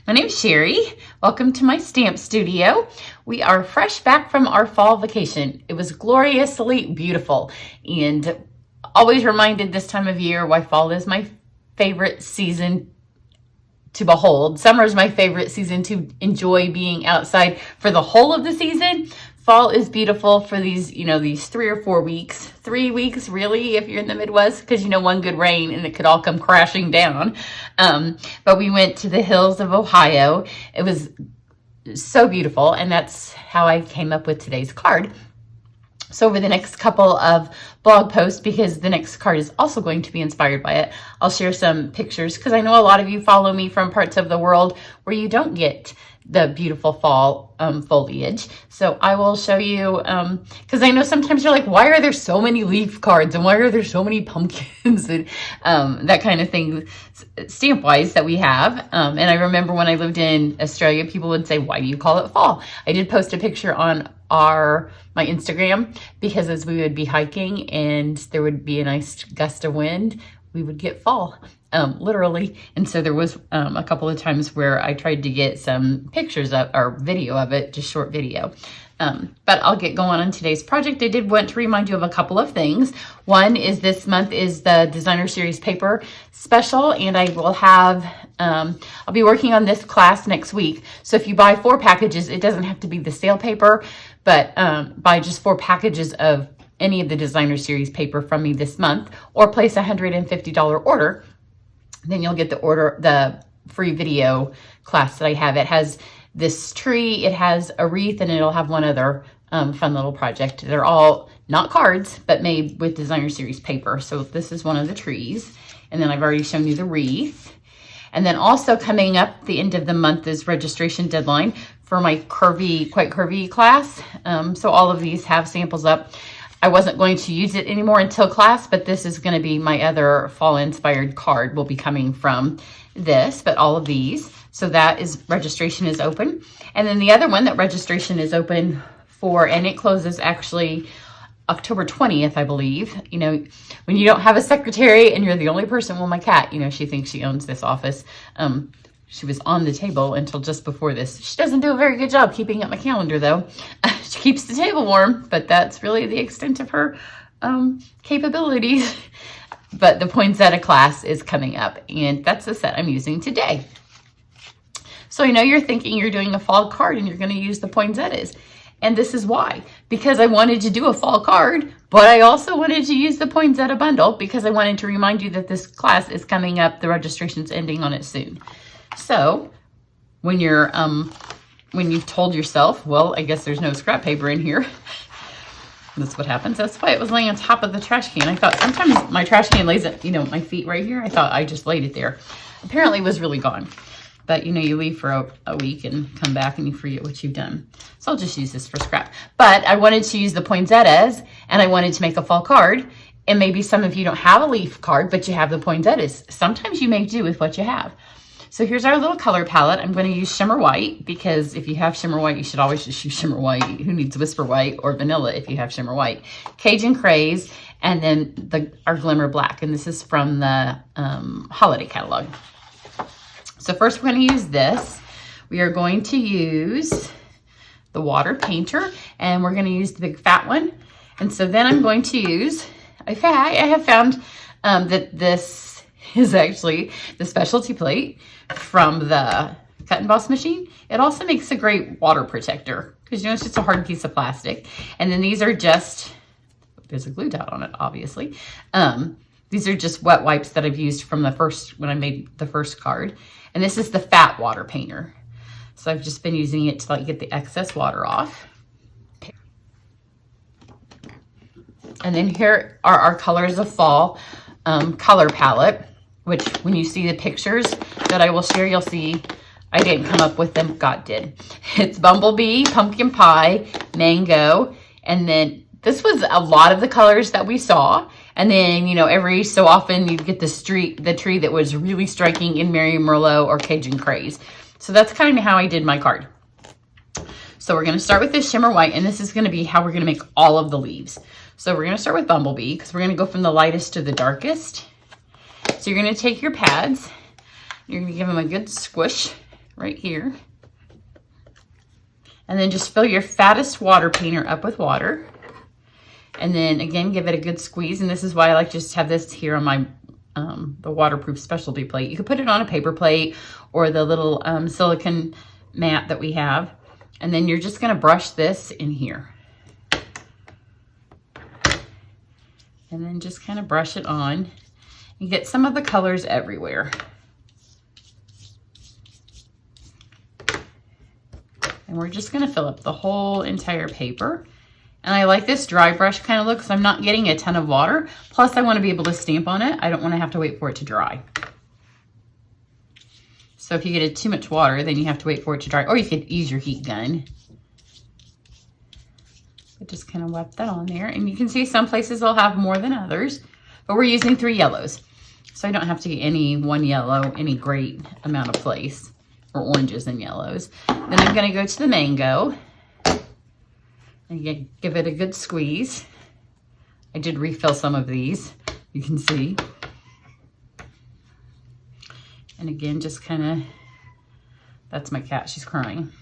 My name's Cheri. Welcome to my stamp studio. We are fresh back from our fall vacation. It was gloriously beautiful and always reminded this time of year why fall is my favorite season to behold. Summer is my favorite season to enjoy being outside for the whole of the season. Fall is beautiful for these, these 3 or 4 weeks, 3 weeks really, if you're in the Midwest, because one good rain and it could all come crashing down. But we went to the hills of Ohio. It was so beautiful, and that's how I came up with today's card. So over the next couple of blog posts, because the next card is also going to be inspired by it, I'll share some pictures because I know a lot of you follow me from parts of the world where you don't get the beautiful fall foliage. So I will show you, because I know sometimes you're like, why are there so many leaf cards and why are there so many pumpkins and that kind of thing stamp-wise that we have. And I remember when I lived in Australia, people would say, why do you call it fall? I did post a picture on my Instagram because as we would be hiking and there would be a nice gust of wind, we would get fall, literally. And so there was a couple of times where I tried to get some pictures of or video of it, just short video. But I'll get going on today's project. I did want to remind you of a couple of things. One is this month is the Designer Series paper special, and I will have, I'll be working on this class next week. So if you buy 4 packages, it doesn't have to be the sale paper, but buy just 4 packages of any of the Designer Series paper from me this month, or place a $150 order, then you'll get the free video class that I have. It has this tree, it has a wreath, and it'll have one other fun little project. They're all not cards, but made with Designer Series paper. So this is one of the trees. And then I've already shown you the wreath. And then also coming up the end of the month is registration deadline for my quite curvy class. So all of these have samples up. I wasn't going to use it anymore until class, but this is going to be my other fall inspired card will be coming from this, but all of these. So that is, registration is open. And then the other one that registration is open for, and it closes actually October 20th, I believe. When you don't have a secretary and you're the only person, well, my cat, she thinks she owns this office. She was on the table until just before this. She doesn't do a very good job keeping up my calendar, though. She keeps the table warm, but that's really the extent of her capabilities. But the poinsettia class is coming up, and that's the set I'm using today. So I know you're thinking you're doing a fall card and you're going to use the poinsettias. And this is why. Because I wanted to do a fall card, but I also wanted to use the poinsettia bundle because I wanted to remind you that this class is coming up. The registration's ending on it soon. So when you've told yourself, well, I guess there's no scrap paper in here, that's what happens. That's why it was laying on top of the trash can. I thought sometimes my trash can lays at, my feet right here. I thought I just laid it there. Apparently it was really gone. But you leave for a week and come back and you forget what you've done. So I'll just use this for scrap. But I wanted to use the poinsettias and I wanted to make a fall card. And maybe some of you don't have a leaf card, but you have the poinsettias. Sometimes you make do with what you have. So here's our little color palette. I'm going to use shimmer white because if you have shimmer white, you should always just use shimmer white. Who needs whisper white or vanilla if you have shimmer white? Cajun Craze, and then our Glimmer black. And this is from the holiday catalog. So first we're going to use this. We are going to use the water painter, and we're going to use the big fat one. And so then I'm going to use, I have found that this is actually the specialty plate from the Cut and Boss machine. It also makes a great water protector because it's just a hard piece of plastic. And then these are just, there's a glue dot on it, obviously. These are just wet wipes that I've used from when I made the first card. And this is the fat water painter. So I've just been using it to get the excess water off. And then here are our Colors of Fall color palette, which when you see the pictures that I will share, you'll see I didn't come up with them, God did. It's Bumblebee, Pumpkin Pie, Mango, and then this was a lot of the colors that we saw. And then, every so often you get the tree that was really striking in Mary Merlot or Cajun Craze. So that's kind of how I did my card. So we're going to start with this shimmer white, and this is going to be how we're going to make all of the leaves. So we're going to start with Bumblebee because we're going to go from the lightest to the darkest. So you're going to take your pads, you're going to give them a good squish right here. And then just fill your fattest water painter up with water. And then again, give it a good squeeze. And this is why I like just have this here on my the waterproof specialty plate. You could put it on a paper plate or the little silicone mat that we have. And then you're just gonna brush this in here. And then just kind of brush it on. You get some of the colors everywhere. And we're just gonna fill up the whole entire paper. And I like this dry brush kind of look because I'm not getting a ton of water. Plus I wanna be able to stamp on it. I don't wanna have to wait for it to dry. So if you get too much water, then you have to wait for it to dry. Or you could use your heat gun. But just kind of wet that on there. And you can see some places they'll have more than others. But we're using 3 yellows. So I don't have to get any one yellow, any great amount of place. Or oranges and yellows. Then I'm going to go to the mango and give it a good squeeze. I did refill some of these, you can see. And again, just kind of, that's my cat, she's crying.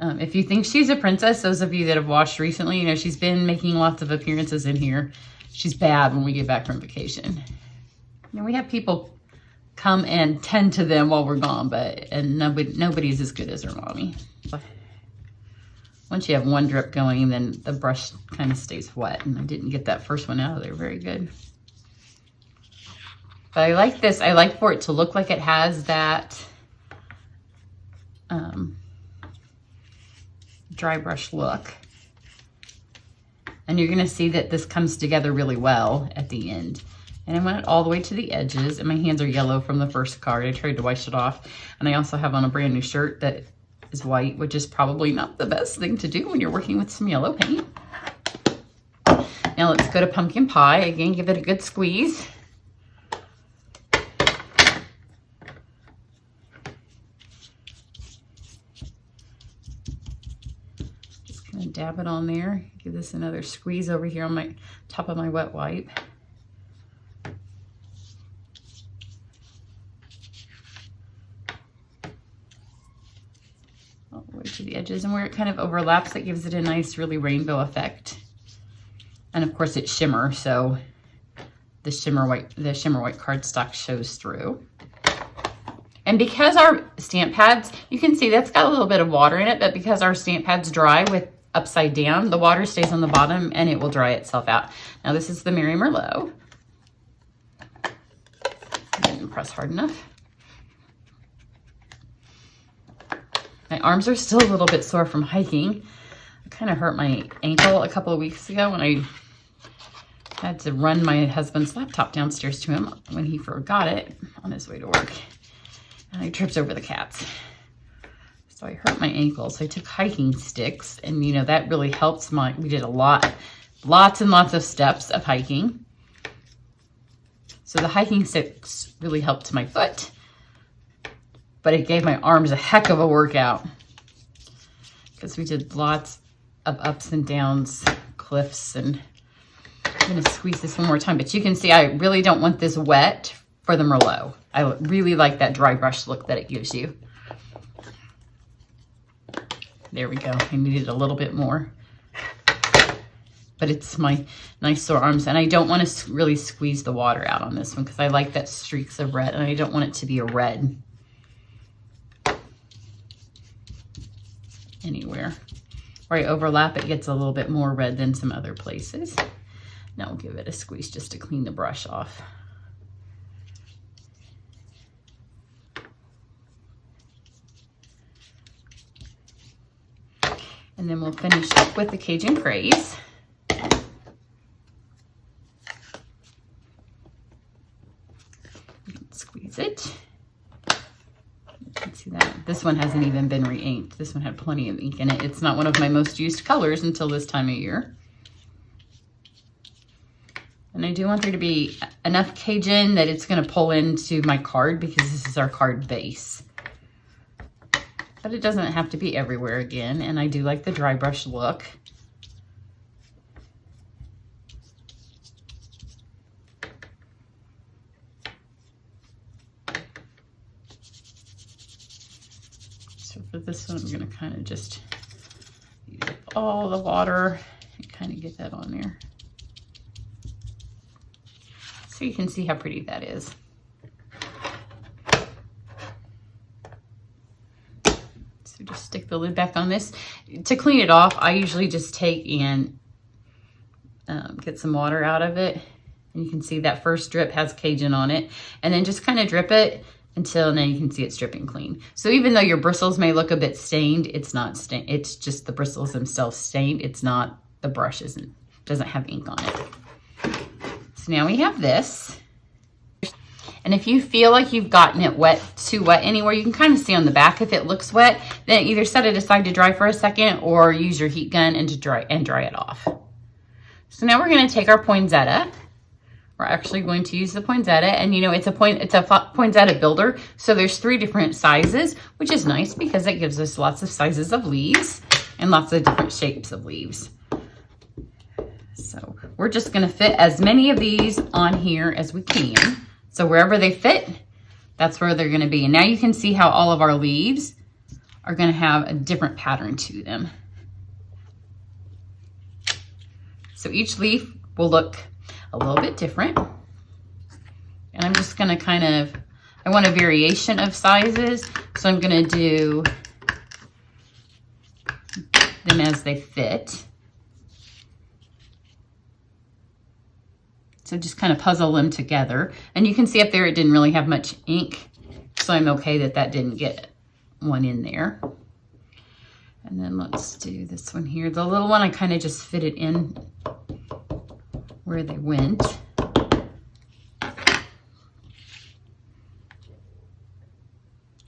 If you think she's a princess, those of you that have watched recently, you know, she's been making lots of appearances in here. She's bad when we get back from vacation. And we have people come and tend to them while we're gone, and nobody's as good as her mommy. Once you have one drip going, then the brush kind of stays wet, and I didn't get that first one out of there very good. But I like this. I like for it to look like it has that dry brush look. And you're gonna see that this comes together really well at the end. And I went it all the way to the edges, and my hands are yellow from the first card. I tried to wash it off. And I also have on a brand new shirt that is white, which is probably not the best thing to do when you're working with some yellow paint. Now let's go to pumpkin pie. Again, give it a good squeeze. Just gonna dab it on there. Give this another squeeze over here on my top of my wet wipe. To the edges, and where it kind of overlaps, it gives it a nice, really rainbow effect. And of course, it's shimmer, so the shimmer white cardstock shows through. And because our stamp pads, you can see that's got a little bit of water in it, but because our stamp pads dry with upside down, the water stays on the bottom and it will dry itself out. Now this is the Mary Merlot. Didn't press hard enough. My arms are still a little bit sore from hiking. I kind of hurt my ankle a couple of weeks ago when I had to run my husband's laptop downstairs to him when he forgot it on his way to work. And I tripped over the cats. So I hurt my ankle. So I took hiking sticks, and you know, that really helps we did lots and lots of steps of hiking. So the hiking sticks really helped my foot. But it gave my arms a heck of a workout because we did lots of ups and downs, cliffs, and I'm gonna squeeze this one more time. But you can see I really don't want this wet for the Merlot. I really like that dry brush look that it gives you. There we go. I needed a little bit more. But it's my nice sore arms, and I don't want to really squeeze the water out on this one because I like that streaks of red, and I don't want it to be a red anywhere. Where I overlap, it gets a little bit more red than some other places. Now we'll give it a squeeze just to clean the brush off. And then we'll finish up with the Cajun Craze. Squeeze it. See that? This one hasn't even been re-inked. This one had plenty of ink in it. It's not one of my most used colors until this time of year. And I do want there to be enough Cajun that it's going to pull into my card because this is our card base. But it doesn't have to be everywhere again. And I do like the dry brush look. So for this one, I'm going to kind of just use up all the water and kind of get that on there. So you can see how pretty that is. So just stick the lid back on this. To clean it off, I usually just take and get some water out of it. And you can see that first drip has Cajun on it. And then just kind of drip it until now you can see it's dripping clean. So even though your bristles may look a bit stained, it's not stained. It's just the bristles themselves stained. It's not, the brush doesn't have ink on it. So now we have this. And if you feel like you've gotten it too wet anywhere, you can kind of see on the back if it looks wet, then either set it aside to dry for a second or use your heat gun and dry it off. So now we're going to take our poinsettia. We're actually going to use the poinsettia, and you know, it's a poinsettia builder. So there's 3 different sizes, which is nice because it gives us lots of sizes of leaves and lots of different shapes of leaves. So we're just going to fit as many of these on here as we can. So wherever they fit, that's where they're going to be. And now you can see how all of our leaves are going to have a different pattern to them. So each leaf will look a little bit different. And I'm just going to kind of, I want a variation of sizes. So I'm going to do them as they fit. So just kind of puzzle them together. And you can see up there it didn't really have much ink. So I'm okay that that didn't get one in there. And then let's do this one here. The little one, I kind of just fit it in where they went.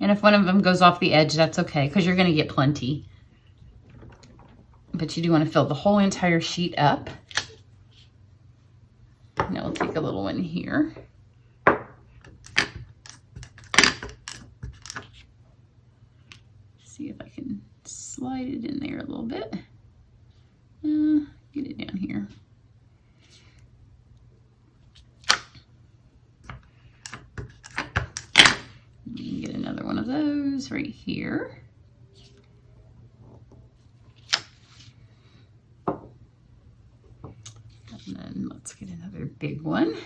And if one of them goes off the edge, that's okay, because you're going to get plenty. But you do want to fill the whole entire sheet up. Now we'll take a little one here. See if I can slide it in there a little bit. Get it down here. Get another one of those right here. And then let's get another big one.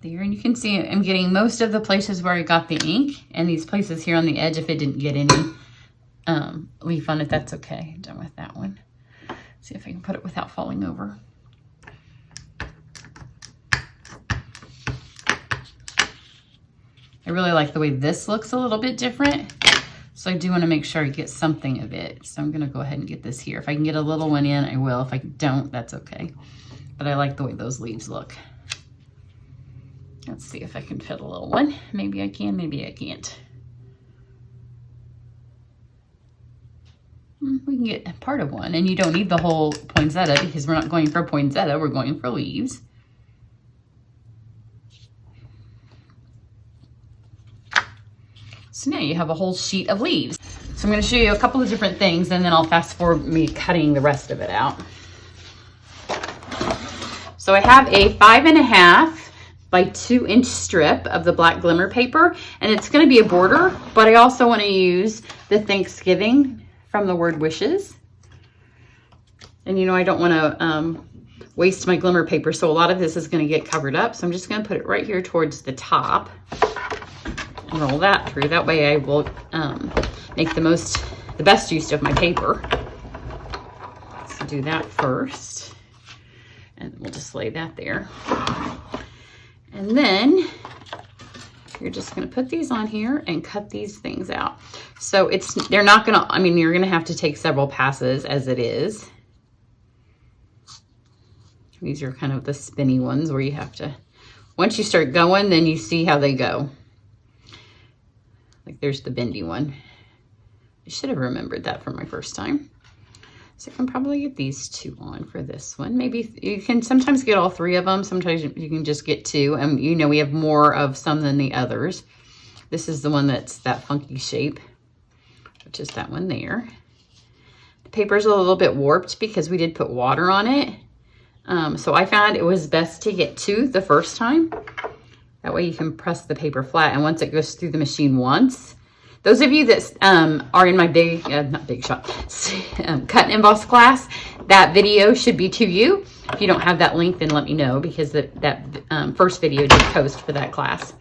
There, and you can see I'm getting most of the places where I got the ink, and these places here on the edge, if it didn't get any leaf on it, that's okay. I'm done with that one. See if I can put it without falling over. I really like the way this looks a little bit different. So I do want to make sure I get something of it. So I'm going to go ahead and get this here. If I can get a little one in, I will. If I don't, that's okay. But I like the way those leaves look. Let's see if I can fit a little one. Maybe I can, maybe I can't. We can get part of one, and you don't need the whole poinsettia because we're not going for poinsettia, we're going for leaves. So now you have a whole sheet of leaves. So I'm going to show you a couple of different things, and then I'll fast forward me cutting the rest of it out. So I have a 5.5 by 2 inch strip of the black Glimmer paper, and it's going to be a border, but I also want to use the Thanksgiving from the word wishes. And you know, I don't want to waste my Glimmer paper, so a lot of this is going to get covered up. So I'm just going to put it right here towards the top and roll that through. That way I will make the best use of my paper. So do that first, and we'll just lay that there. And then you're just going to put these on here and cut these things out. So they're not going to, I mean, you're going to have to take several passes as it is. These are kind of the spinny ones where you have to, once you start going, then you see how they go. Like there's the bendy one. I should have remembered that from my first time. So I can probably get these 2 on for this one. Maybe you can sometimes get all 3 of them. Sometimes you can just get 2. And you know, we have more of some than the others. This is the one that's that funky shape, which is that one there. paper's a little bit warped because we did put water on it. So I found it was best to get 2 the first time. That way you can press the paper flat, and once it goes through the machine once. Those of you that are in my not big shop, cut and emboss class, that video should be to you. If you don't have that link, then let me know, because that first video did post for that class.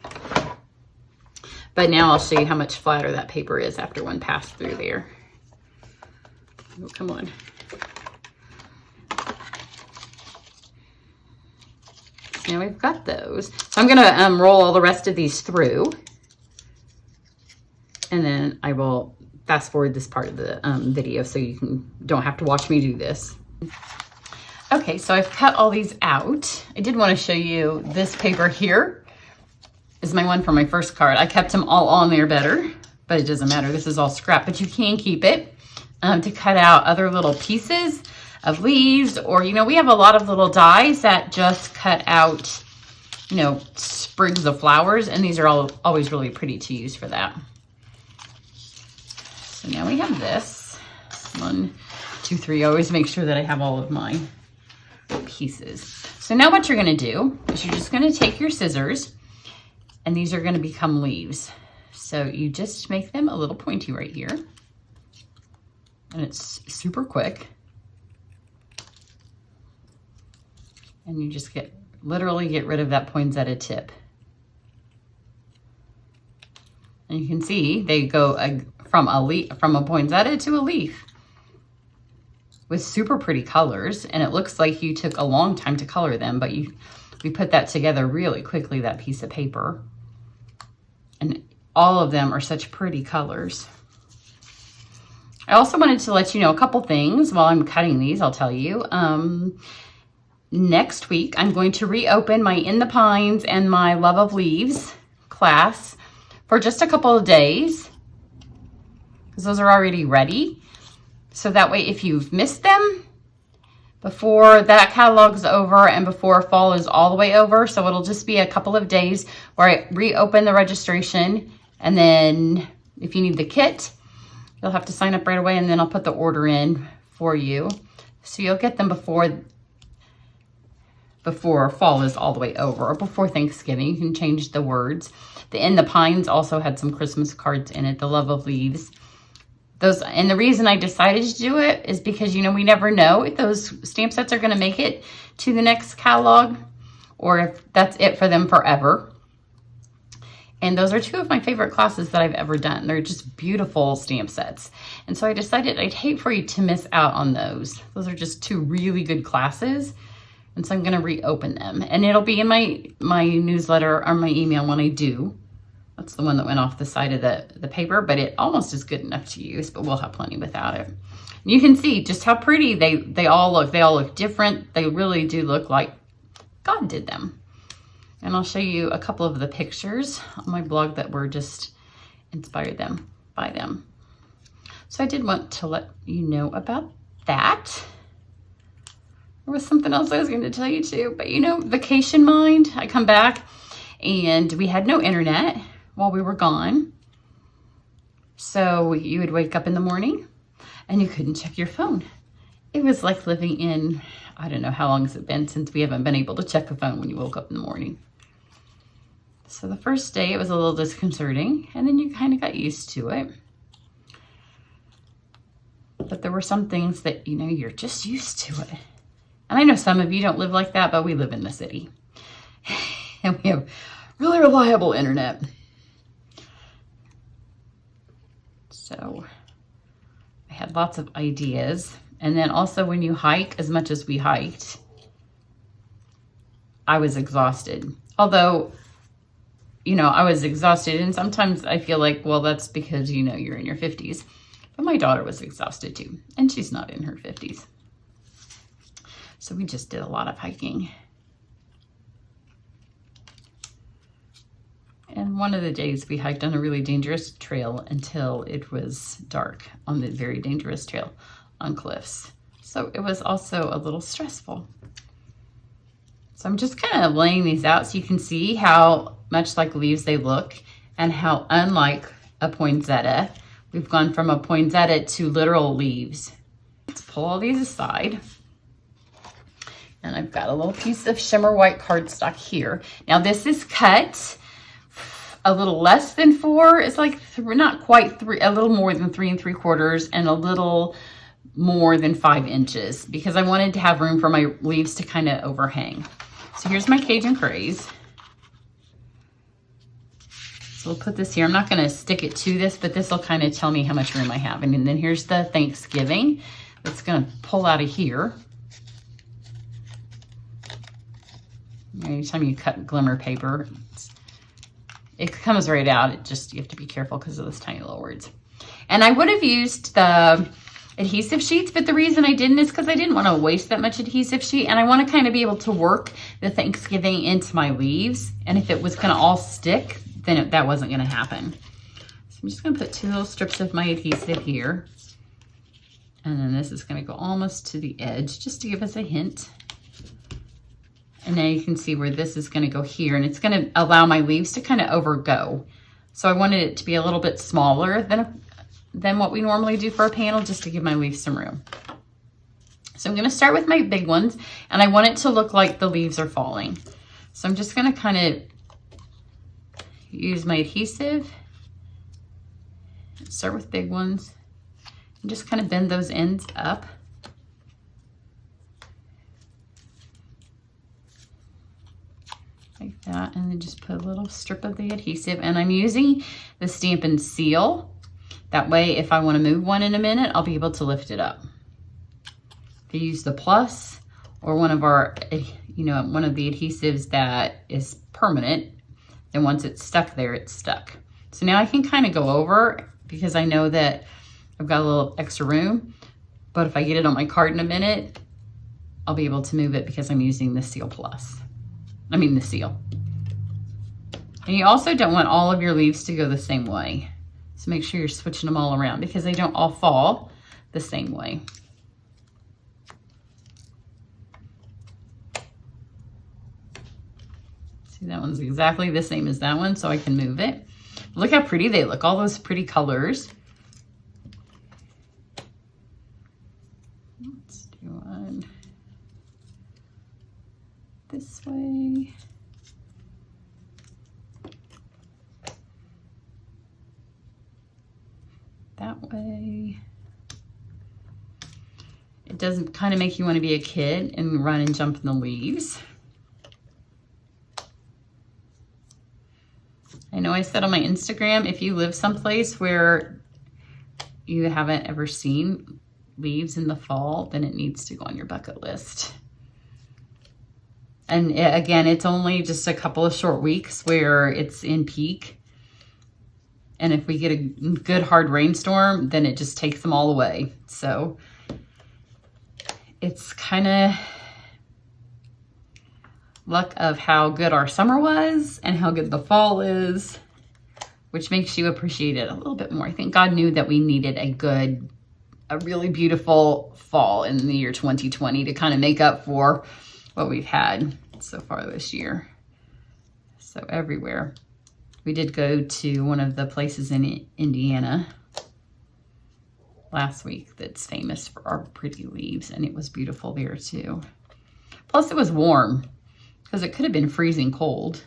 But now I'll show you how much flatter that paper is after one pass through there. Oh, come on. Now we've got those. So I'm gonna roll all the rest of these through, and then I will fast forward this part of the video so you don't have to watch me do this. Okay, so I've cut all these out. I did want to show you this paper here. Is my one for my first card. I kept them all on there better, but it doesn't matter. This is all scrap, but you can keep it to cut out other little pieces of leaves, or, you know, we have a lot of little dies that just cut out, you know, sprigs of flowers, and these are always really pretty to use for that. So now we have this. 1, 2, 3. I always make sure that I have all of my pieces. So now what you're gonna do is you're just gonna take your scissors, and these are gonna become leaves. So you just make them a little pointy right here. And it's super quick. And you just literally get rid of that poinsettia tip. And you can see they go from a poinsettia to a leaf with super pretty colors. And it looks like you took a long time to color them, but we put that together really quickly, that piece of paper. And all of them are such pretty colors. I also wanted to let you know a couple things while I'm cutting these. I'll tell you. Next week, I'm going to reopen my In the Pines and my Love of Leaves class for just a couple of days, because those are already ready. So that way, if you've missed them before that catalog's over and before fall is all the way over, so it'll just be a couple of days where I reopen the registration, and then if you need the kit, you'll have to sign up right away, and then I'll put the order in for you. So you'll get them before fall is all the way over, or before Thanksgiving. You can change the words. The In the Pines also had some Christmas cards in it, the Love of Leaves. Those, and the reason I decided to do it is because, you know, we never know if those stamp sets are going to make it to the next catalog, or if that's it for them forever. And those are 2 of my favorite classes that I've ever done. They're just beautiful stamp sets. And so I decided I'd hate for you to miss out on those. Those are just 2 really good classes. And so I'm going to reopen them. And it'll be in my newsletter or my email when I do. That's the one that went off the side of the paper, but it almost is good enough to use, but we'll have plenty without it. And you can see just how pretty they all look. They all look different. They really do look like God did them. And I'll show you a couple of the pictures on my blog that were just inspired by them. So I did want to let you know about that. There was something else I was going to tell you too, but you know, vacation mind. I come back and we had no internet while we were gone. So you would wake up in the morning and you couldn't check your phone. It was like living in, I don't know, how long has it been since we haven't been able to check a phone when you woke up in the morning. So the first day it was a little disconcerting, and then you kind of got used to it. But there were some things that, you know, you're just used to it. And I know some of you don't live like that, but we live in the city. And we have really reliable internet. So I had lots of ideas. And then also when you hike, as much as we hiked, I was exhausted. Although, you know, I was exhausted. And sometimes I feel like, well, that's because, you know, you're in your 50s. But my daughter was exhausted too. And she's not in her 50s. So we just did a lot of hiking. And one of the days we hiked on a really dangerous trail until it was dark on the very dangerous trail on cliffs. So it was also a little stressful. So I'm just kind of laying these out so you can see how much like leaves they look and how unlike a poinsettia. We've gone from a poinsettia to literal leaves. Let's pull all these aside. And I've got a little piece of shimmer white cardstock here. Now this is cut a little less than 4. It's like not quite 3, a little more than 3 3/4 and a little more than 5 inches because I wanted to have room for my leaves to kind of overhang. So here's my Cajun Craze. So we'll put this here. I'm not going to stick it to this, but this will kind of tell me how much room I have. And then here's the Thanksgiving that's going to pull out of here. Anytime you cut Glimmer paper, it comes right out. It just, you have to be careful because of those tiny little words. And I would have used the adhesive sheets, but the reason I didn't is because I didn't want to waste that much adhesive sheet, and I want to kind of be able to work the Thanksgiving into my leaves. And if it was going to all stick, then that wasn't going to happen. So I'm just going to put 2 little strips of my adhesive here. And then this is going to go almost to the edge just to give us a hint. And now you can see where this is going to go here, and it's going to allow my leaves to kind of overgo. So I wanted it to be a little bit smaller than what we normally do for a panel, just to give my leaves some room. So I'm going to start with my big ones, and I want it to look like the leaves are falling. So I'm just going to kind of use my adhesive, start with big ones, and just kind of bend those ends up. Like that, and then just put a little strip of the adhesive, and I'm using the Stampin' Seal. That way, if I want to move one in a minute, I'll be able to lift it up. If you use the plus or one of our, one of the adhesives that is permanent, then once it's stuck there, it's stuck. So now I can kind of go over because I know that I've got a little extra room, but if I get it on my card in a minute, I'll be able to move it because I'm using the Seal Plus. The seal. And you also don't want all of your leaves to go the same way. So make sure you're switching them all around because they don't all fall the same way. See, that one's exactly the same as that one, so I can move it. Look how pretty they look, all those pretty colors. Let's do one this way. That way. It doesn't kind of make you want to be a kid and run and jump in the leaves. I know I said on my Instagram, if you live someplace where you haven't ever seen leaves in the fall, then it needs to go on your bucket list. And again, it's only just a couple of short weeks where it's in peak. And if we get a good hard rainstorm, then it just takes them all away. So it's kind of luck of how good our summer was and how good the fall is, which makes you appreciate it a little bit more. I think God knew that we needed a really beautiful fall in the year 2020 to kind of make up for what we've had so far this year. So everywhere. We did go to one of the places in Indiana last week that's famous for our pretty leaves, and it was beautiful there too. Plus it was warm because it could have been freezing cold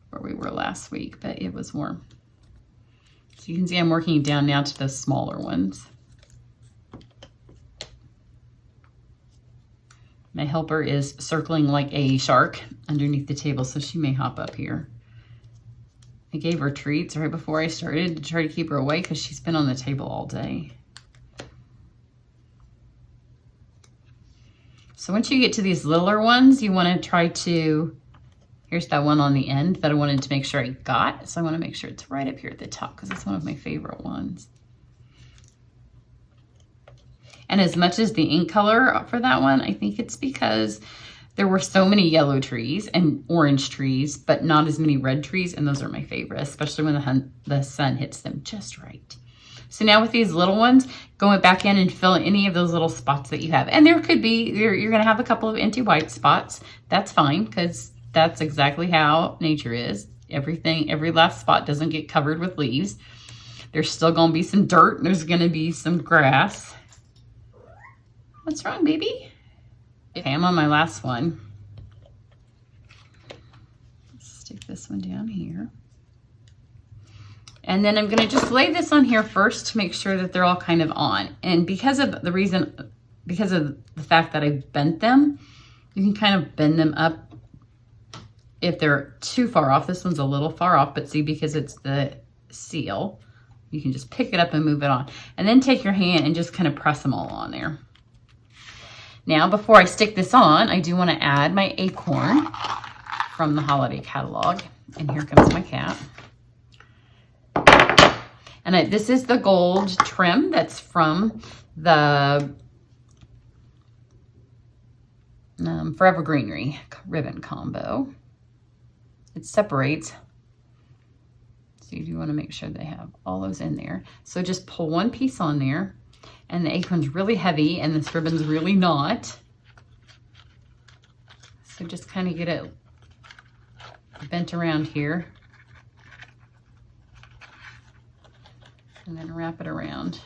where we were last week, but it was warm. So you can see I'm working down now to the smaller ones. My helper is circling like a shark underneath the table, so she may hop up here. I gave her treats right before I started to try to keep her away because she's been on the table all day. So once you get to these littler ones, you want to try to, here's that one on the end that I wanted to make sure I got. So I want to make sure it's right up here at the top because it's one of my favorite ones. And as much as the ink color for that one, I think it's because there were so many yellow trees and orange trees, but not as many red trees. And those are my favorite, especially when the sun hits them just right. So now with these little ones, going back in and fill any of those little spots that you have. And there could be, you're going to have a couple of empty white spots. That's fine because that's exactly how nature is. Every last spot doesn't get covered with leaves. There's still going to be some dirt. There's going to be some grass. What's wrong, baby? Okay, I'm on my last one. Let's stick this one down here. And then I'm gonna just lay this on here first to make sure that they're all kind of on. And because of the fact that I bent them, you can kind of bend them up if they're too far off. This one's a little far off, but see, because it's the seal, you can just pick it up and move it on. And then take your hand and just kind of press them all on there. Now, before I stick this on, I do want to add my acorn from the holiday catalog. And here comes my cat. And this is the gold trim that's from the Forever Greenery ribbon combo. It separates. So you do want to make sure they have all those in there. So just pull one piece on there. And the acorn's really heavy and this ribbon's really not. So just kind of get it bent around here. And then wrap it around.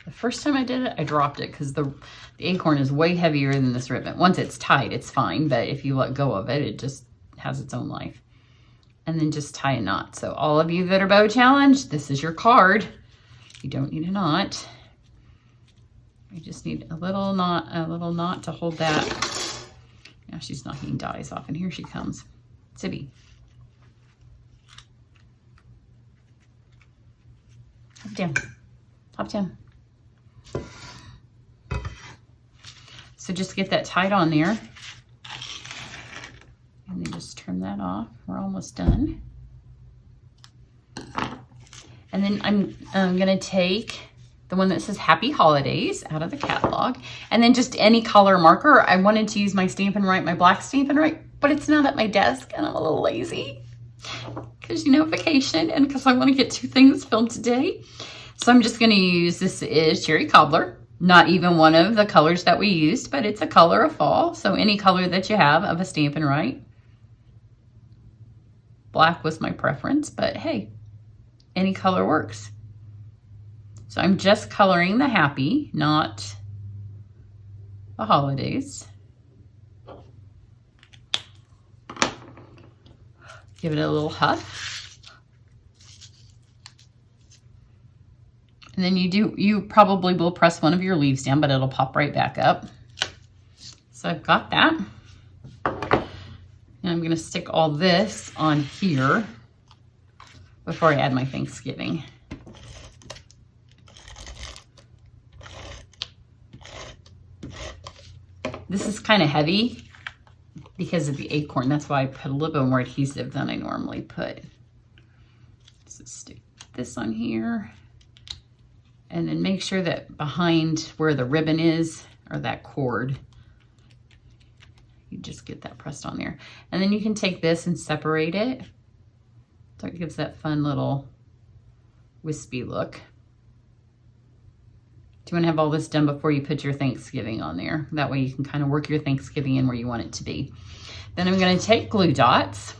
The first time I did it, I dropped it because the acorn is way heavier than this ribbon. Once it's tight, it's fine. But if you let go of it, it just has its own life. And then just tie a knot. So all of you that are bow challenged, this is your card. You don't need a knot. You just need a little knot to hold that. Now she's knocking dies off, and here she comes. Sibby. Hop down. Hop down. So just get that tied on there. And then just turn that off. We're almost done. And then I'm gonna take the one that says Happy Holidays out of the catalog. And then just any color marker. I wanted to use my Stampin' Write, my black Stampin' Write, but it's not at my desk and I'm a little lazy because, you know, vacation and because I want to get 2 things filmed today. So I'm just going to use, this is Cherry Cobbler. Not even one of the colors that we used, but it's a color of fall. So any color that you have of a Stampin' Write. Black was my preference, but hey, any color works. So I'm just coloring the happy, not the holidays. Give it a little huff. And then you probably will press one of your leaves down, but it'll pop right back up. So I've got that. And I'm gonna stick all this on here before I add my Thanksgiving. This is kind of heavy because of the acorn. That's why I put a little bit more adhesive than I normally put. So stick this on here. And then make sure that behind where the ribbon is, or that cord, you just get that pressed on there. And then you can take this and separate it. So it gives that fun little wispy look. Do you want to have all this done before you put your Thanksgiving on there? That way you can kind of work your Thanksgiving in where you want it to be. Then I'm going to take glue dots.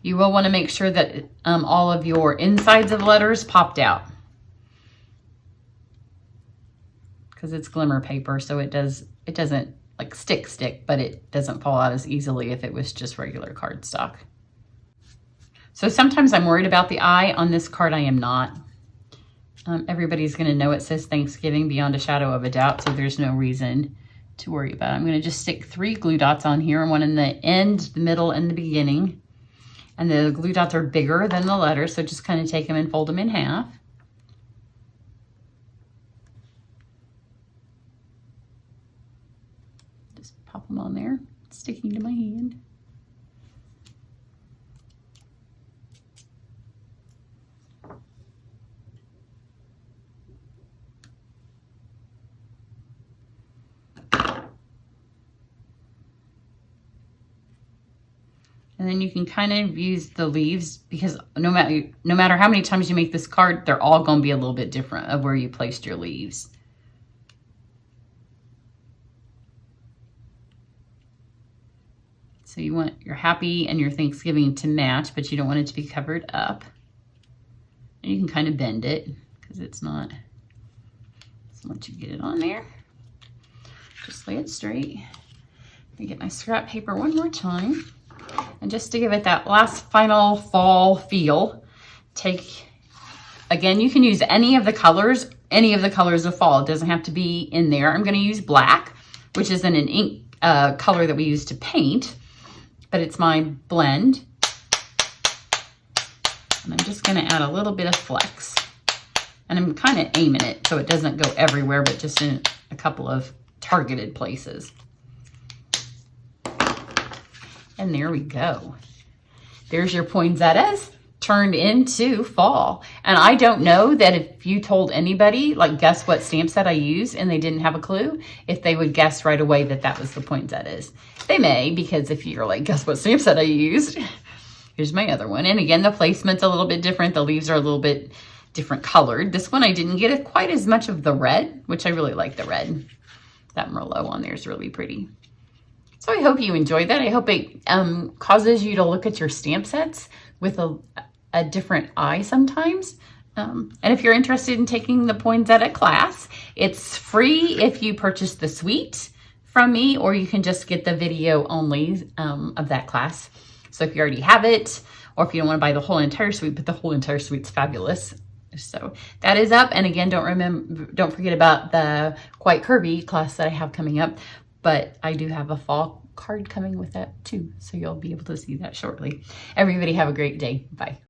You will want to make sure that all of your insides of letters popped out. Because it's Glimmer paper, so it doesn't like stick, but it doesn't fall out as easily if it was just regular cardstock. So sometimes I'm worried about the eye. On this card, I am not. Everybody's going to know it says Thanksgiving beyond a shadow of a doubt, so there's no reason to worry about it. I'm going to just stick 3 glue dots on here, one in the end, the middle, and the beginning. And the glue dots are bigger than the letters, so just kind of take them and fold them in half. Just pop them on there, it's sticking to my hand. And then you can kind of use the leaves because no matter how many times you make this card, they're all going to be a little bit different of where you placed your leaves. So you want your happy and your Thanksgiving to match, but you don't want it to be covered up. And you can kind of bend it because it's not, so once you get it on there. Just lay it straight. Let me get my scrap paper one more time. And just to give it that last final fall feel, again, you can use any of the colors of fall. It doesn't have to be in there. I'm going to use black, which isn't an ink color that we use to paint, but it's my blend. And I'm just going to add a little bit of flex. And I'm kind of aiming it so it doesn't go everywhere, but just in a couple of targeted places. And there we go. There's your poinsettias turned into fall. And I don't know that if you told anybody, like, guess what stamp set I use, and they didn't have a clue, if they would guess right away that that was the poinsettias. They may, because if you're like, guess what stamp set I used? Here's my other one. And again, the placement's a little bit different. The leaves are a little bit different colored. This one, I didn't get quite as much of the red, which I really like the red. That Merlot on there is really pretty. So I hope you enjoyed that. I hope it causes you to look at your stamp sets with a different eye sometimes. And if you're interested in taking the poinsettia class, it's free if you purchase the suite from me, or you can just get the video only of that class. So if you already have it, or if you don't want to buy the whole entire suite, but the whole entire suite's fabulous. So that is up. And again, don't forget about the Quite Curvy class that I have coming up. But I do have a fall card coming with that too. So you'll be able to see that shortly. Everybody have a great day. Bye.